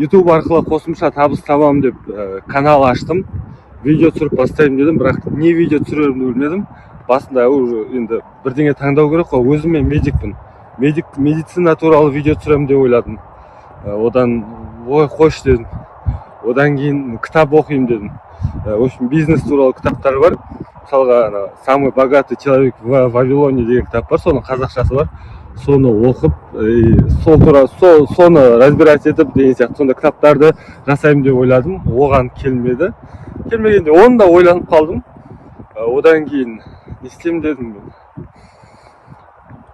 YouTube арқылы қосымша табыс табамын деп канал аштым. Видео түсіріп бастаймын дедім, бірақ не видео түсірерімді білмедім. Басында енді бірдеңе таңдау керек қой. Өзім мен медикпін. Медицина туралы видео түсіремін деп ойладым. Одан қойшы дедім. Одан кейін кітап оқимын дедім. В общем, бизнес туралы кітаптар бар. Мысалға, самый богатый человек в Вавилоне деген кітап бар, соның қазақшасы бар. Соны оқып, соны разбирать етіп деген сияқты сонда кітаптарды жасаймын деп ойладым. Оған келмеді. Келмегенде оны да ойланып қалдым. Одан кейін не істеймін дедім.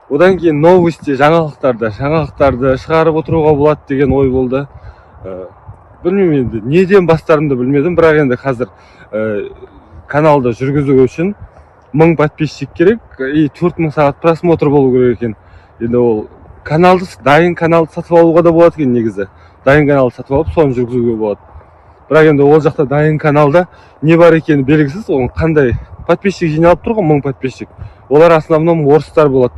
Одан кейін новости, жаңалықтарды шығарып отыруға болады деген ой болды. Білмеймін енді, неден бастарымды білмедім, бірақ енді қазір каналды жүргізу үшін 1000 подписчик керек и 4000 сағат просмотр болу керек екен. Енді ол дайын каналды сатып алуға да болады екен негізі. Дайын каналды сатып алып, соны жүргізуге болады. Бірақ енді ол жақта дайын каналда не бар екені белгісіз, оның қандай подписчик жиналып тұр ғой, 1000 подписчик. Олар основном орыстар болады.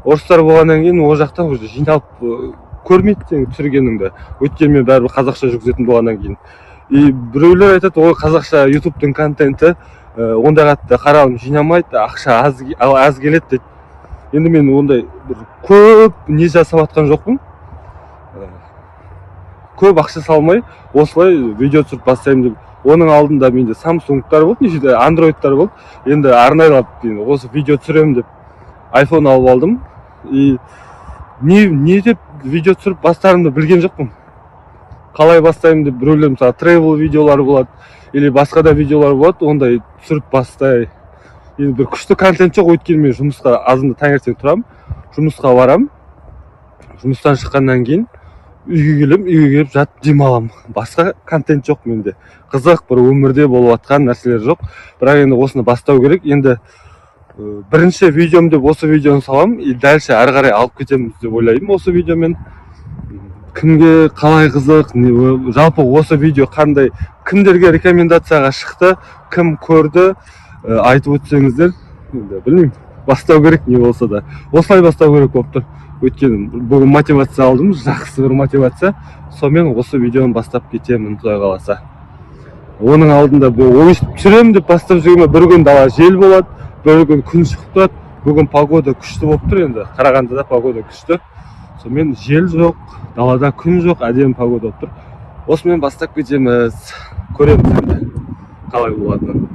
Орыстар болғаннан кейін ол жақта уже жиналып көрмейді сен түсіргеніңді. Өйткені мен бәрібір қазақша жүргізетін болғаннан кейін. И біреулер айтады, ой, қазақша ютубтың контенті ондай қатты қаралым жинамайды, ақша аз келеді дейді. Енді мен ондай көп не жасап атқан жоқпын. Көп ақша салмай, осылай видео түсіріп бастаймын деп. Оның алдында менде Samsung'тар болды, нешеде Android'тар болды. Енді арнайлап осы видео түсіремін деп iPhone алып алдым. И не деп видео түсіріп бастарымды білген жоқпын. Қалай бастаймын деп біреулер мысалы travel видеолар болады, или басқа да видеолар болады, ондай түсіріп бастай. Енді бір күшті контент жоқ, өйткені мен жұмысқа азында таңертең тұрам, жұмысқа барам. Жұмыстан шыққаннан кейін үйге келіп жатып демалам. Басқа контент жоқ менде. Қызық бір өмірде болып жатқан нәрселер жоқ. Бірақ енді осыны бастау керек. Енді бірінші видеом деп осы видеоны салам, и дальше ары қарай алып кетеміз деп ойлаймын осы видеомен. Кімге қалай қызық, жалпы осы видео қандай, кімдерге рекомендацияға шықты, кім көрді, айтып өтсеңіздер. Білмеймін, бастау керек не болса да. Осылай бастау керек болып тұр. Өйткені бүгін мотивация алдым, жақсы бір мотивация. Сонымен осы видеоны бастап кетемін, Құдай қаласа. Оның алдында ой түсіремін деп бастап жүргенде бір күн дала жел болады, бір күн күн шығып тұрады. Бүгін погода күшті болып тұр енді. Қарағандыда погода күшті. Сонымен жел жоқ, далада күн жоқ, әдемі погода болып тұр. Осымен бастап кетеміз. Көреміз енді қалай болатынын.